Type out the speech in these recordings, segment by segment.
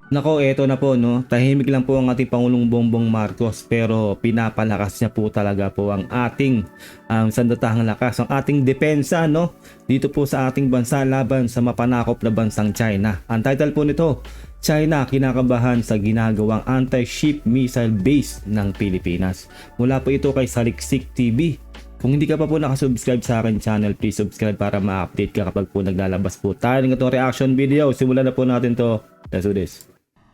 Nako, eto na po, no. Tahimik lang po ang ating Pangulong Bongbong Marcos, pero pinapalakas niya po talaga po ang ating sandatahang lakas, ang ating depensa, no. Dito po sa ating bansa laban sa mapanakop na bansang China. Ang title po nito, China kinakabahan sa ginagawang anti-ship missile base ng Pilipinas. Mula po ito kay Saliksik TV. Kung hindi ka pa po nakasubscribe sa akin channel, please subscribe para ma-update ka kapag po naglalabas po tayo ng itong reaction video. Simulan na po natin to. Let's do this.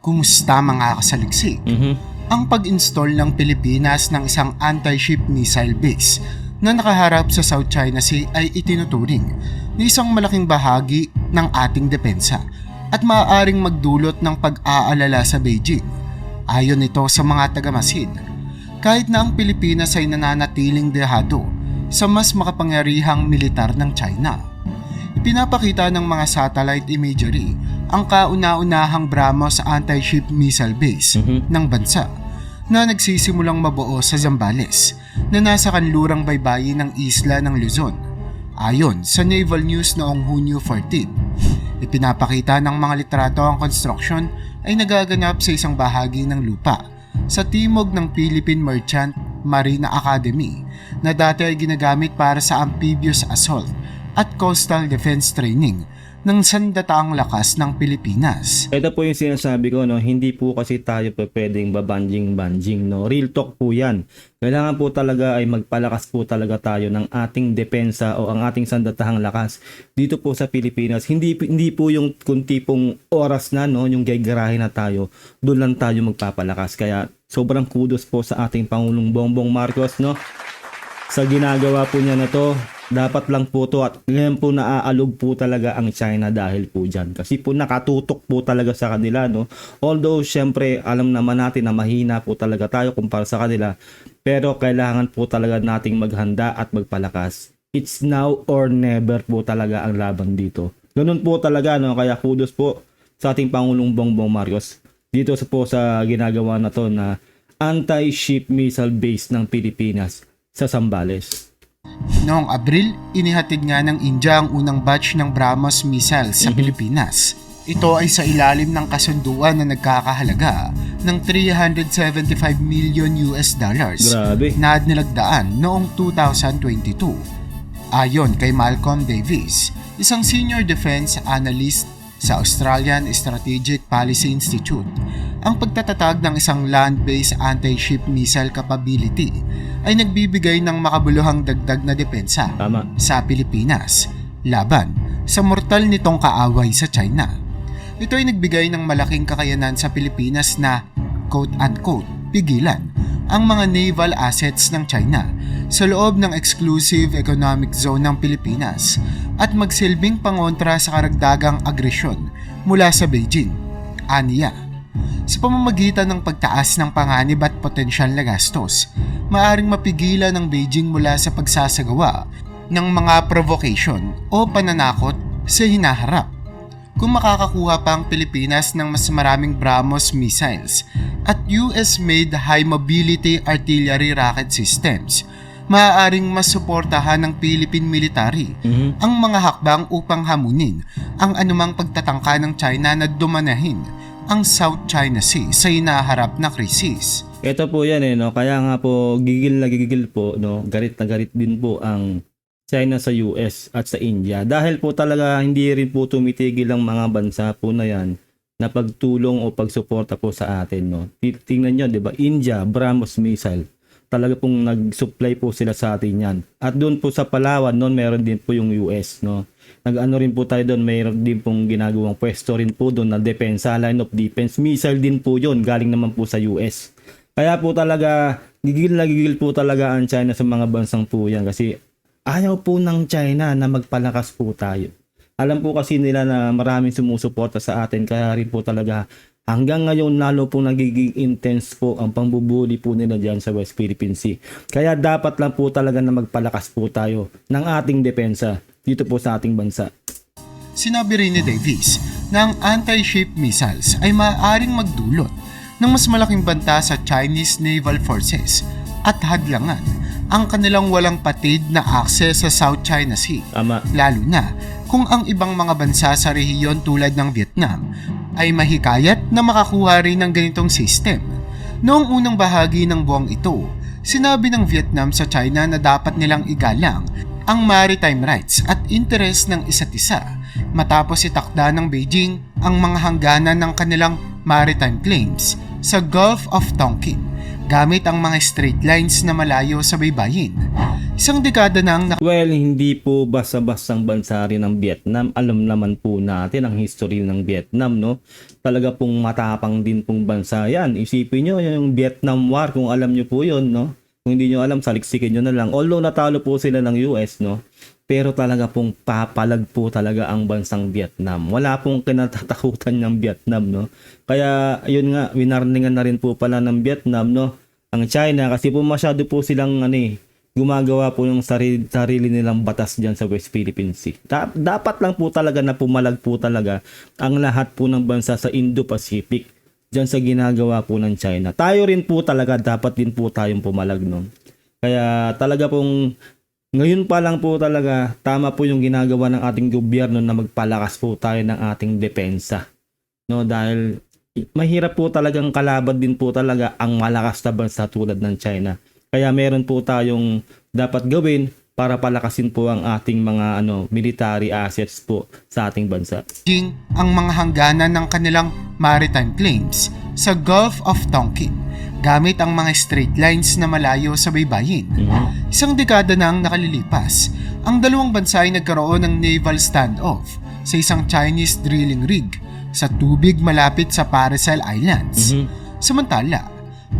Kumusta mga kasaliksik? Ang pag-install ng Pilipinas ng isang anti-ship missile base na nakaharap sa South China Sea ay itinuturing na isang malaking bahagi ng ating depensa at maaaring magdulot ng pag-aalala sa Beijing. Ayon ito sa mga tagamasid, kahit na ang Pilipinas ay nananatiling dehado sa mas makapangyarihang militar ng China. Ipinapakita ng mga satellite imagery ang kauna-unahang BrahMos anti-ship missile base ng bansa na nagsisimulang mabuo sa Zambales na nasa kanlurang baybayin ng isla ng Luzon. Ayon sa Naval News noong Hunyo 14, ipinapakita ng mga litrato ang construction ay nagaganap sa isang bahagi ng lupa sa timog ng Philippine Merchant Marine Academy na dati ay ginagamit para sa amphibious assault at coastal defense training ng sandataang lakas ng Pilipinas. Ito po yung sinasabi ko, no, hindi po kasi tayo pwedeng babanjing-banjing, no. Real talk po yan. Kailangan po talaga ay magpalakas po talaga tayo ng ating depensa o ang ating sandatahang lakas dito po sa Pilipinas. Hindi po yung kunti pong oras na, no, yung gagarahin na tayo, doon lang tayo magpapalakas. Kaya sobrang kudos po sa ating Pangulong Bongbong Marcos, no. Sa ginagawa po niya na to, dapat lang po to at ngayon po naaalog po talaga ang China dahil po dyan. Kasi po nakatutok po talaga sa kanila, no. Although syempre alam naman natin na mahina po talaga tayo kumpara sa kanila, pero kailangan po talaga nating maghanda at magpalakas. It's now or never po talaga ang laban dito. Ganun po talaga, no. Kaya kudos po sa ating Pangulong Bongbong Marcos dito sa ginagawa na to na anti-ship missile base ng Pilipinas sa Zambales. Noong Abril, inihatid nga ng India ang unang batch ng BrahMos missiles sa Pilipinas. Ito ay sa ilalim ng kasunduan na nagkakahalaga ng 375 million US dollars Grabe. na nilagdaan noong 2022. Ayon kay Malcolm Davis, isang senior defense analyst sa Australian Strategic Policy Institute, ang pagtatatag ng isang land-based anti-ship missile capability ay nagbibigay ng makabuluhang dagdag na depensa sa Pilipinas laban sa mortal nitong kaaway sa China. Ito ay nagbigay ng malaking kakayanan sa Pilipinas na quote-unquote pigilan ang mga naval assets ng China sa loob ng exclusive economic zone ng Pilipinas at magsilbing pangontra sa karagdagang agresyon mula sa Beijing. Aniya, sa pamamagitan ng pagtaas ng panganib at potensyal na gastos, maaring mapigilan ng Beijing mula sa pagsasagawa ng mga provocation o pananakot sa hinaharap. Kung makakakuha pa ang Pilipinas ng mas maraming BrahMos missiles at US-made high-mobility artillery rocket systems, maaaring mas suportahan ng Philippine military ang mga hakbang upang hamunin ang anumang pagtatangka ng China na dumanahin ang South China Sea sa hinaharap na krisis. Ito po yan, no. Kaya nga po gigil na gigil po, no. Garit na garit din po ang China sa US at sa India dahil po talaga hindi rin po tumitigil ang mga bansa po na yan na pagtulong o pagsuporta po sa atin, no. Tingnan nyo, 'di ba? India, BrahMos missile. Talaga pong nag-supply po sila sa atin yan. At doon po sa Palawan, noon meron din po yung US, no. Nag-ano rin po tayo doon, mayroon din pong ginagawang pwesto rin po doon na depensa, line of defense. Missile din po yun, galing naman po sa US. Kaya po talaga, gigil na gigil po talaga ang China sa mga bansang po yan kasi ayaw po ng China na magpalakas po tayo. Alam po kasi nila na maraming sumusuporta sa atin kaya rin po talaga hanggang ngayon lalo po nagiging intense po ang pambubuli po nila dyan sa West Philippine Sea. Kaya dapat lang po talaga na magpalakas po tayo ng ating depensa dito po sa ating bansa. Sinabi rin ni Davis na ang anti-ship missiles ay maaaring magdulot ng mas malaking banta sa Chinese naval forces at hadlangan ang kanilang walang patid na akses sa South China Sea. Tama. Lalo na kung ang ibang mga bansa sa rehiyon tulad ng Vietnam ay mahikayat na makakuha rin ng ganitong system. Noong unang bahagi ng buwang ito, sinabi ng Vietnam sa China na dapat nilang igalang ang maritime rights at interes ng isa't isa matapos itakda ng Beijing ang mga hangganan ng kanilang maritime claims sa Gulf of Tonkin gamit ang mga straight lines na malayo sa baybayin. Isang dekada nang Well, hindi po basta-bastang bansa rin ng Vietnam. Alam naman po natin ang history ng Vietnam, no? Talaga pong matapang din pong bansa yan. Isipin nyo yung Vietnam War, kung alam nyo po yun, no? Kung hindi nyo alam, saliksikin nyo na lang. Although natalo po sila ng US, no? Pero talaga pong papalag po talaga ang bansang Vietnam. Wala pong kinatatakutan ng Vietnam, no? Kaya, yun nga, winarningan na rin po pala ng Vietnam, no? Ang China, kasi po masyado po silang, gumagawa po yung sarili nilang batas dyan sa West Philippine Sea. Dapat lang po talaga na pumalag po talaga ang lahat po ng bansa sa Indo-Pacific dyan sa ginagawa po ng China. Tayo rin po talaga, dapat din po tayong pumalag nun. Kaya talaga pong ngayon pa lang po talaga, tama po yung ginagawa ng ating gobyerno na magpalakas po tayo ng ating depensa. No, dahil mahirap po talagang kalaban din po talaga ang malakas na bansa tulad ng China. Kaya meron po tayong dapat gawin para palakasin po ang ating mga military assets po sa ating bansa. Beijing ang mga hangganan ng kanilang maritime claims sa Gulf of Tonkin gamit ang mga straight lines na malayo sa baybayin. Isang dekada nang nakalilipas, ang dalawang bansa ay nagkaroon ng naval standoff sa isang Chinese drilling rig sa tubig malapit sa Paracel Islands. Samantala,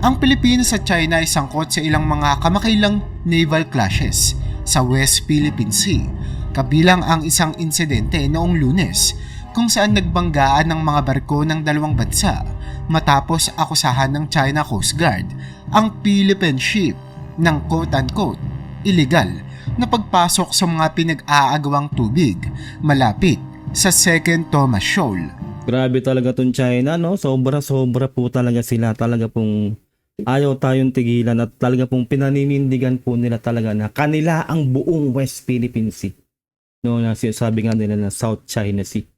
ang Pilipinas at China ay sangkot sa ilang mga kamakailang naval clashes sa West Philippine Sea, kabilang ang isang insidente noong Lunes kung saan nagbanggaan ng mga barko ng dalawang bansa matapos akusahan ng China Coast Guard ang Philippine ship ng quote-unquote illegal na pagpasok sa mga pinag-aagawang tubig malapit sa Second Thomas Shoal. Grabe talaga tong China, no? Sobra-sobra po talaga sila. Talaga pong ayaw tayong tigilan at talaga pong pinaninindigan po nila talaga na kanila ang buong West Philippine Sea. No, na sabi nga nila na South China Sea.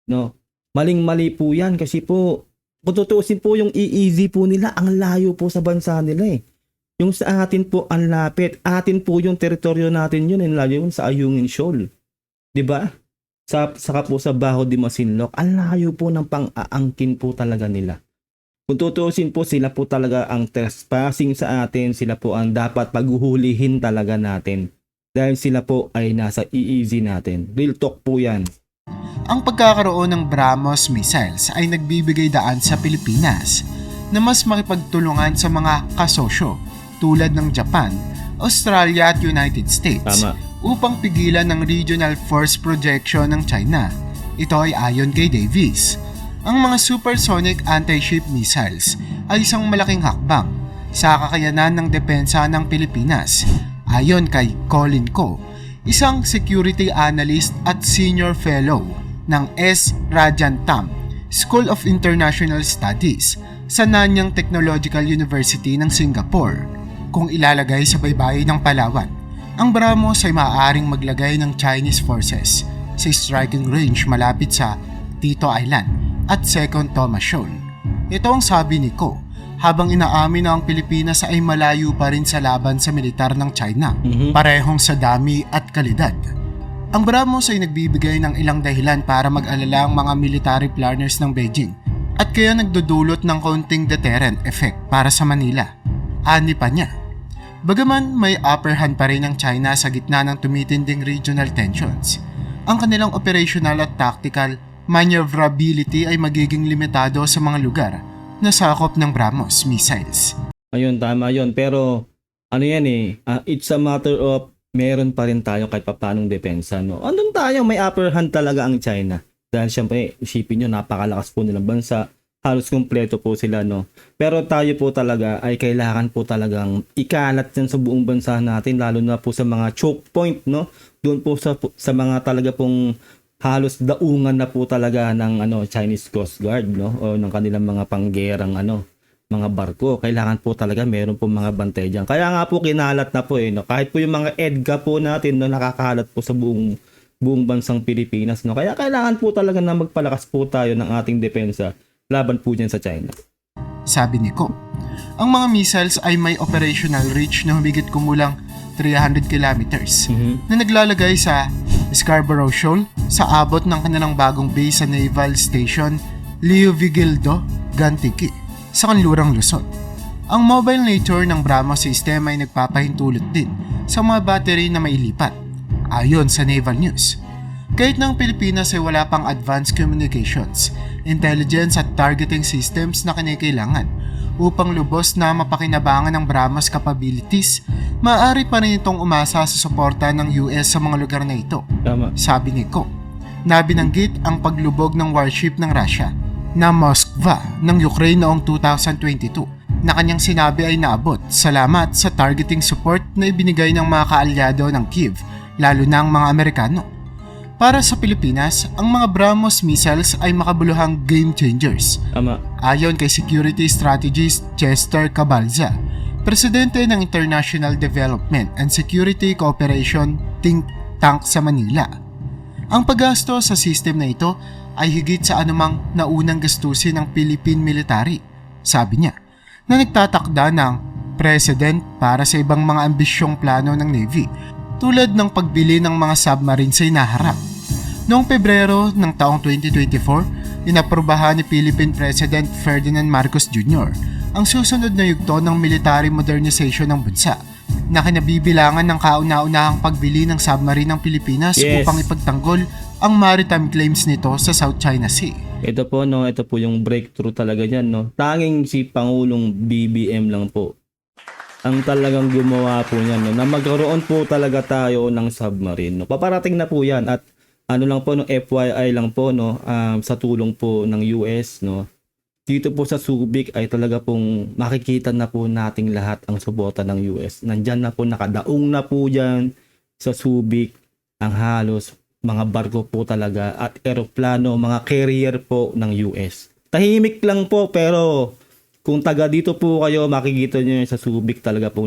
No, maling-mali po yan kasi po kung tutuusin po yung EEZ po nila, ang layo po sa bansa nila eh. Yung sa atin po ang lapit, atin po yung teritoryo natin yun, layo yun sa Ayungin Shoal. 'Di ba? Saka po sa Baho de Masinloc, ang layo po ng pang-aangkin po talaga nila. Kung tutuusin po, sila po talaga ang trespassing sa atin, sila po ang dapat paghuhulihin talaga natin. Dahil sila po ay nasa EEZ natin. Real talk po yan. Ang pagkakaroon ng BrahMos missiles ay nagbibigay daan sa Pilipinas na mas makipagtulungan sa mga kasosyo tulad ng Japan, Australia at United States. Tama. Upang pigilan ng regional force projection ng China. Ito ay ayon kay Davis. Ang mga supersonic anti-ship missiles ay isang malaking hakbang sa kakayanan ng depensa ng Pilipinas. Ayon kay Colin Ko, isang security analyst at senior fellow ng S. Rajantam School of International Studies sa Nanyang Technological University ng Singapore. Kung ilalagay sa baybayin ng Palawan, ang BrahMos ay maaaring maglagay ng Chinese forces sa striking range malapit sa Tito Island at Second Thomas Shoal. Ito ang sabi ni Ko habang inaamin na ang Pilipinas ay malayo pa rin sa laban sa militar ng China, parehong sa dami at kalidad. Ang BrahMos ay nagbibigay ng ilang dahilan para mag-alala ang mga military planners ng Beijing at kaya nagdudulot ng kaunting deterrent effect para sa Manila. Ani pa niya. Bagaman may upper hand pa rin ang China sa gitna ng tumitinding regional tensions, ang kanilang operational at tactical maneuverability ay magiging limitado sa mga lugar na sakop ng BrahMos missiles. Ayun, tama yun. Pero it's a matter of meron pa rin tayo kahit papanong depensa. No? Andun tayo, may upper hand talaga ang China. Dahil syempre, isipin nyo, napakalakas po nilang bansa. Halos kumpleto po sila, no? Pero tayo po talaga ay kailangan po talagang ikalat yan sa buong bansa natin, lalo na po sa mga choke point, no? Doon po sa mga talaga pong halos daungan na po talaga ng Chinese Coast Guard, no? O ng kanilang mga panggerang mga barko. Kailangan po talaga meron po mga bantay dyan. Kaya nga po kinalat na po no? Kahit po yung mga EDGA po natin, no, nakakalat po sa buong buong bansang Pilipinas, no? Kaya kailangan po talaga na magpalakas po tayo ng ating depensa laban po dyan sa China. Sabi ni Ko, ang mga missiles ay may operational reach na humigit kumulang 300 kilometers na naglalagay sa Scarborough Shoal sa abot ng kanilang bagong base sa Naval Station Leovigildo, Gantiki sa kanlurang Luzon. Ang mobile nature ng BrahMos system ay nagpapahintulot din sa mga battery na mailipat. Ayon sa Naval News, kahit ng Pilipinas ay wala pang advanced communications, intelligence at targeting systems na kinakailangan upang lubos na mapakinabangan ng BrahMos capabilities, maaari pa rin itong umasa sa suporta ng US sa mga lugar na ito. Tama. Sabi ni Ko, nabinanggit ang paglubog ng warship ng Russia na Moskva ng Ukraine noong 2022 na kanyang sinabi ay naabot salamat sa targeting support na ibinigay ng mga kaalyado ng Kyiv, lalo na ang mga Amerikano. Para sa Pilipinas, ang mga BrahMos missiles ay makabuluhang game changers. Tama. Ayon kay security strategist Chester Cabalza, presidente ng International Development and Security Cooperation Think Tank sa Manila. Ang paggasto sa system na ito ay higit sa anumang naunang gastusin ng Philippine military, sabi niya, na nagtatakda ng president para sa ibang mga ambisyong plano ng Navy tulad ng pagbili ng mga submarine sa hinaharap. Noong Pebrero ng taong 2024, inaprubahan ni Philippine President Ferdinand Marcos Jr. ang susunod na yugto ng military modernization ng bansa na kinabibilangan ng kauna-unahang pagbili ng submarine ng Pilipinas upang ipagtanggol ang maritime claims nito sa South China Sea. Ito po, no, ito po yung breakthrough talaga diyan, no. Tanging si Pangulong BBM lang po ang talagang gumawa po niyan, no, na magkaroon po talaga tayo ng submarine, no. Paparating na po 'yan at ano lang po, no, FYI lang po, no, sa tulong po ng US, no. Dito po sa Subic ay talaga pong makikita na po nating lahat ang suporta ng US. Nandyan na po, nakadaong na po dyan sa Subic ang halos mga barko po talaga at eroplano, mga carrier po ng US. Tahimik lang po pero kung taga dito po kayo, makikita nyo sa Subic talaga po.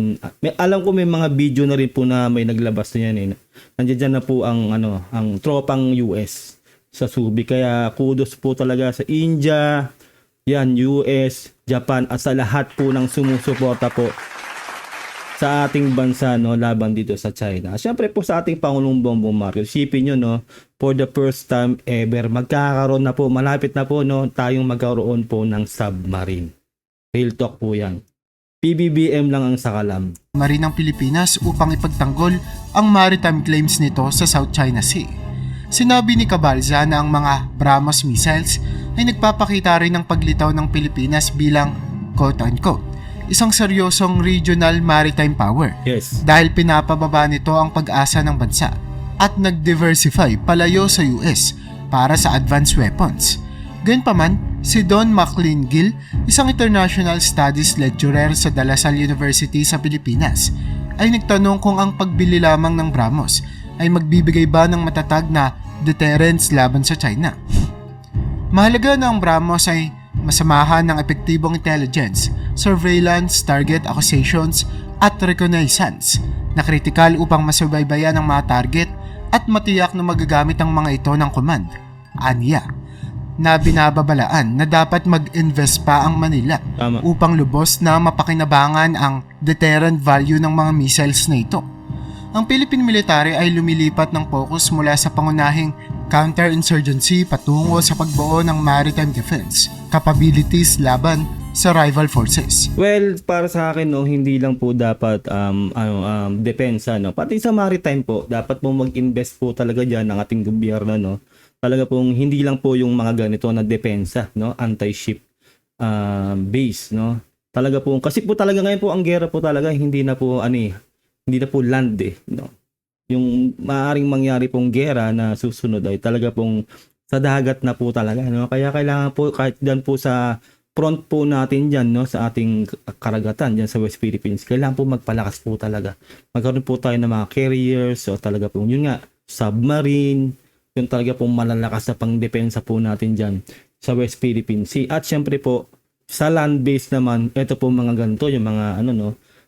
Alam ko may mga video na rin po na may naglabas na yan eh. Nandiyan dyan na po ang, ang tropang US sa Subic. Kaya kudos po talaga sa India, yan, US, Japan at sa lahat po ng sumusuporta po sa ating bansa, no, laban dito sa China. Siyempre po sa ating Pangulong Bongbong Marcos, isipin nyo, no, for the first time ever, magkakaroon na po, malapit na po, no, tayong magkaroon po ng submarine. Real talk po yan. PBBM lang ang sakalam. Marine ng Pilipinas upang ipagtanggol ang maritime claims nito sa South China Sea. Sinabi ni Cabalza na ang mga BrahMos missiles ay nagpapakita rin ng paglitaw ng Pilipinas bilang quote-unquote isang seryosong regional maritime power. Yes. Dahil pinapababa nito ang pag-asa ng bansa at nag-diversify palayo sa US para sa advanced weapons. Gayunpaman, si Don McLean Gill, isang international studies lecturer sa De La Salle University sa Pilipinas, ay nagtanong kung ang pagbili lamang ng BrahMos ay magbibigay ba ng matatag na deterrence laban sa China. Mahalaga na ang BrahMos ay masamahan ng epektibong intelligence, surveillance, target acquisitions at reconnaissance na kritikal upang masubaybayan ang mga target at matiyak na magagamit ang mga ito ng command. Aniya, na binababalaan na dapat mag-invest pa ang Manila upang lubos na mapakinabangan ang deterrent value ng mga missiles na ito. Ang Philippine military ay lumilipat ng focus mula sa pangunahing counterinsurgency patungo sa pagbuo ng maritime defense capabilities laban sa rival forces. Well, para sa akin, no, hindi lang po dapat depensa, no. Pati sa maritime po, dapat po mag-invest po talaga diyan ng ating gobyerno, no. Talaga pong hindi lang po yung mga ganito na depensa, no, anti-ship base, no. Talaga po kasi po talaga ngayon po ang gera po talaga hindi na po hindi na po land no. Yung maaring mangyari pong gera na susunod ay talaga pong sa dagat na po talaga, no. Kaya kailangan po kahit diyan po sa front po natin diyan, no, sa ating karagatan diyan sa West Philippines, kailangan po magpalakas po talaga. Magkaroon po tayo ng mga carriers o talaga po yun nga submarine, yung talaga pong malalakas na pangdepensa po natin dyan sa West Philippine Sea. At syempre po, sa land base naman, ito po mga ganito, yung mga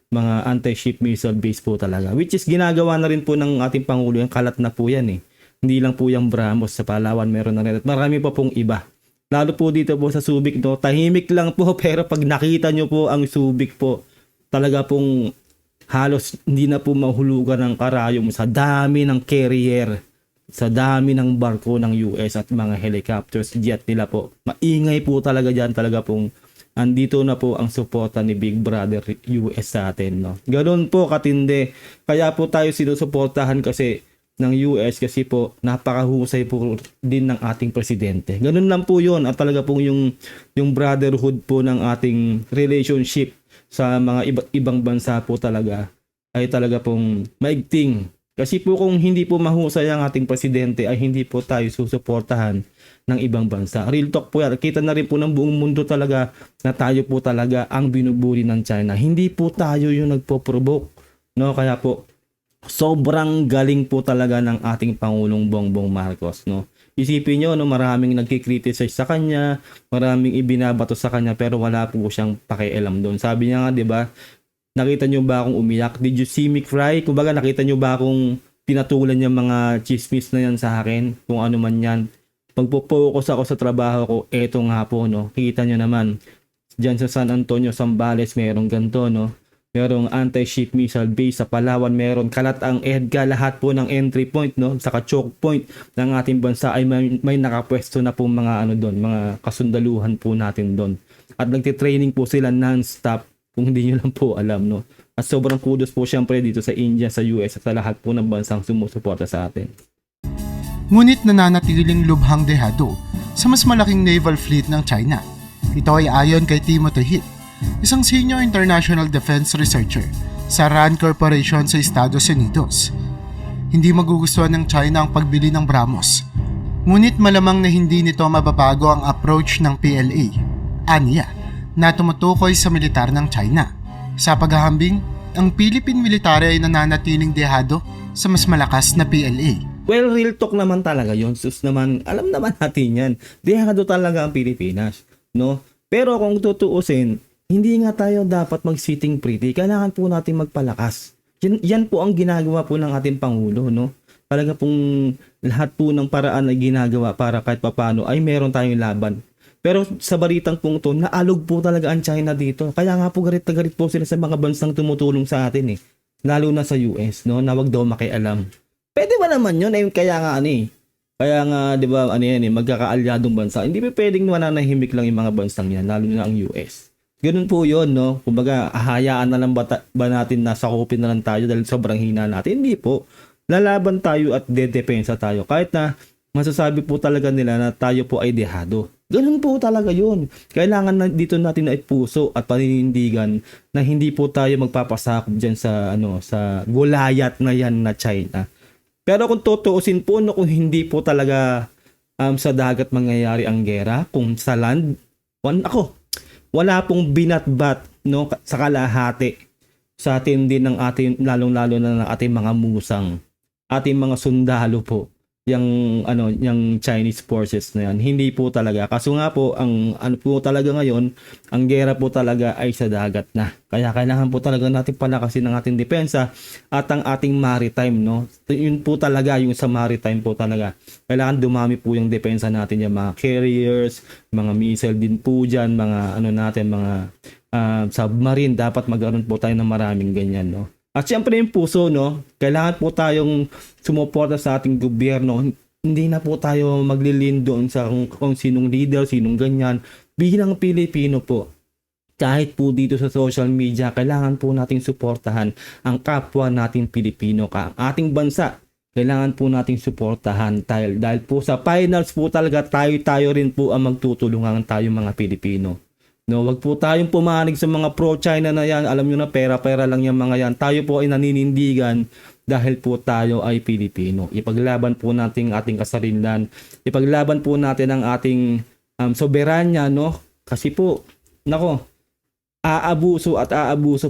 mga anti-ship missile base po talaga. Which is ginagawa na rin po ng ating Pangulo, yung kalat na po yan eh. Hindi lang po yung Bramos, sa Palawan meron na rin. At marami pa pong iba. Lalo po dito po sa Subic, no, tahimik lang po pero pag nakita nyo po ang Subic po, talaga pong halos hindi na po mahulugan ng karayom sa dami ng carrier, sa dami ng barko ng US at mga helicopters, jet nila po. Maingay po talaga dyan, talaga pong andito na po ang suporta ni Big Brother US sa atin, no. Ganoon po katindi. Kaya po tayo sinusuportahan kasi ng US kasi po napakahusay po din ng ating presidente. Ganun lang po 'yon, at talaga pong yung brotherhood po ng ating relationship sa mga ibang bansa po talaga ay talaga pong maigting. Kasi po kung hindi po mahusay ang ating presidente ay hindi po tayo susuportahan ng ibang bansa. Real talk po yan. Kita na rin po ng buong mundo talaga na tayo po talaga ang binuburi ng China. Hindi po tayo yung nagpo-provoke. No? Kaya po, sobrang galing po talaga ng ating Pangulong Bongbong Marcos. No? Isipin nyo, no, maraming nagkikriticize sa kanya, maraming ibinabato sa kanya, pero wala po siyang pakialam doon. Sabi niya nga, di ba, nakita nyo ba akong umiyak? Did you see me cry? Kumbaga, nakita nyo ba akong pinatulan yung mga chismis na yan sa akin? Kung ano man yan. Pagpo-focus ako sa trabaho ko, eto nga po, no. Kita nyo naman, dyan sa San Antonio, Zambales, merong ganito, no. Merong anti-ship missile base sa Palawan, meron kalat ang EDGA, lahat po ng entry point, no, saka choke point ng ating bansa ay may nakapwesto na po mga ano doon, mga kasundaluhan po natin doon. At nagtitraining po sila non-stop, kung hindi nyo lang po alam, no. At sobrang kudos po syempre dito sa India, sa US, at sa lahat po ng bansang sumusuporta sa atin. Ngunit nananatiling lubhang dehado sa mas malaking naval fleet ng China. Ito ay ayon kay Timothy Heath, isang senior international defense researcher sa RAND Corporation sa Estados Unidos. Hindi magugustuhan ng China ang pagbili ng Brahmos, ngunit malamang na hindi nito mababago ang approach ng PLA, aniya, na tumutukoy sa militar ng China. Sa paghahambing, ang Philippine military ay nananatiling dehado sa mas malakas na PLA. Well, real talk naman talaga yun. Sus naman, alam naman natin yan. Dehado talaga ang Pilipinas, no? Pero kung tutuusin, hindi nga tayo dapat mag-sitting pretty. Kailangan po natin magpalakas. Yan po ang ginagawa po ng ating Pangulo, no? Talaga pong lahat po ng paraan ay ginagawa para kahit papano ay meron tayong laban. Pero sa balitang pong to, naalog po talaga ang China dito. Kaya nga po garit na garit po sila sa mga bansang tumutulong sa atin, eh. Lalo na sa US, no? Na wag daw makialam. Pwede ba naman yun? Ayun, kaya nga ano eh. Kaya nga, di ba, ano yan eh, magkakaalyadong bansa. Hindi pa pwedeng mananahimik lang yung mga bansang yan, lalo na ang US. Ganun po yun, no? Kumbaga, ahayaan na lang ba natin na sakupin na lang tayo dahil sobrang hina natin? Hindi po. Lalaban tayo at dedepensa tayo. Kahit na masasabi po talaga nila na tayo po ay dehado. Ganun po talaga yun. Kailangan na dito natin ay puso at paninindigan na hindi po tayo magpapasakop dyan sa, sa gulayat na yan na China. Pero kung tutuusin po, no, kung hindi po talaga sa dagat mangyayari ang gera, kung sa land, wala pong binatbat, no, sa kalahati sa atin din ng ating, lalong-lalo na ng ating mga musang, ating mga sundalo po, yung Chinese forces na yan. Hindi po talaga. Kaso nga po, ang ano po talaga ngayon, ang gera po talaga ay sa dagat na. Kaya kailangan po talaga natin palakasin ang ating depensa at ang ating maritime, no? Yun po talaga, yung sa maritime po talaga. Kailangan dumami po yung depensa natin, yung mga carriers, mga missile din po dyan, mga mga submarine. Dapat magkaroon po tayo ng maraming ganyan, no? At syempre yung puso, no? Kailangan po tayong sumuporta sa ating gobyerno. Hindi na po tayo maglilin doon sa kung sinong leader, sinong ganyan. Bilang Pilipino po, kahit po dito sa social media, kailangan po nating suportahan ang kapwa nating Pilipino, ang ating bansa. Kailangan po nating suportahan dahil po sa finals po talaga tayo rin po ang magtutulungan tayo mga Pilipino. No, wag po tayong pumanig sa mga pro-China na yan. Alam nyo na pera-pera lang yung mga yan. Tayo po ay naninindigan dahil po tayo ay Pilipino. Ipaglaban po natin ang ating kasarilan. Ipaglaban po natin ang ating soberanya, no? Kasi po, aabuso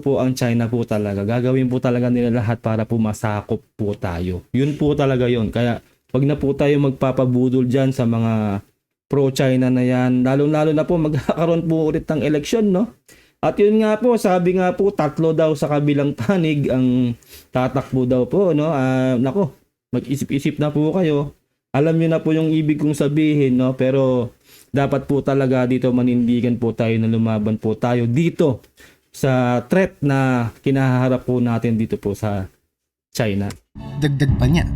po ang China po talaga. Gagawin po talaga nila lahat para po masakop po tayo. Yun po talaga yun. Kaya wag na po tayo magpapabudol dyan sa mga pro-China na yan. Lalo-lalo na po magkakaroon po ulit ng eleksyon, no? At yun nga po, sabi nga po, 3 daw sa kabilang panig ang tatakbo daw po, no? mag-isip-isip na po kayo. Alam niyo na po yung ibig kong sabihin, no? Pero dapat po talaga dito manindigan po tayo na lumaban po tayo dito sa threat na kinaharap po natin dito po sa China. Dagdag pa niya,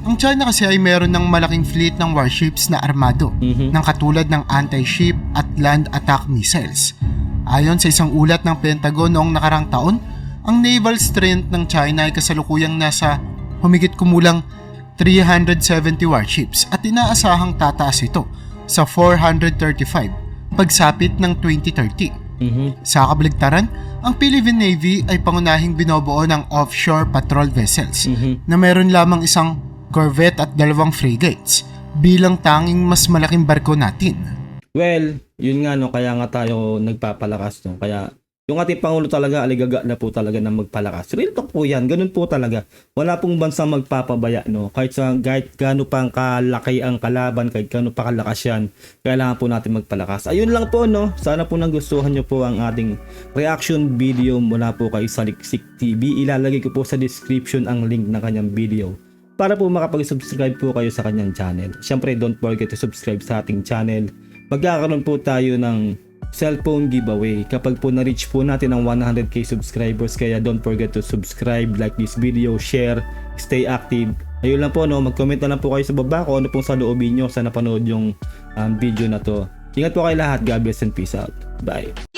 ang China kasi ay meron ng malaking fleet ng warships na armado ng katulad ng anti-ship at land attack missiles. Ayon sa isang ulat ng Pentagon noong nakarang taon, ang naval strength ng China ay kasalukuyang nasa humigit kumulang 370 warships at inaasahang tataas ito sa 435 pagsapit ng 2030. Sa kabaligtaran, ang Philippine Navy ay pangunahing binubuo ng offshore patrol vessels na meron lamang isang corvette at 2 frigates bilang tanging mas malaking barko natin. Well, yun nga, no, kaya nga tayo nagpapalakas, no. Kaya yung ating Pangulo talaga, aligaga na po talaga na magpalakas. Real talk po yan, ganun po talaga. Wala pong bansang magpapabaya, no. Kahit gaano pang kalaki ang kalaban, kahit gaano pa kalakas yan, kailangan po natin magpalakas. Ayun lang po, no. Sana po nagustuhan nyo po ang ating reaction video mula po kay Saliksik TV. Ilalagay ko po sa description ang link ng kanyang video para po makapag-subscribe po kayo sa kanyang channel. Siyempre, don't forget to subscribe sa ating channel. Magkakaroon po tayo ng cellphone giveaway kapag po na-reach po natin ang 100k subscribers. Kaya don't forget to subscribe, like this video, share, stay active. Ayun lang po, no, mag-comment na lang po kayo sa baba kung ano pong saloobin nyo sa napanood yung video na to. Ingat po kayo lahat. God bless and peace out. Bye.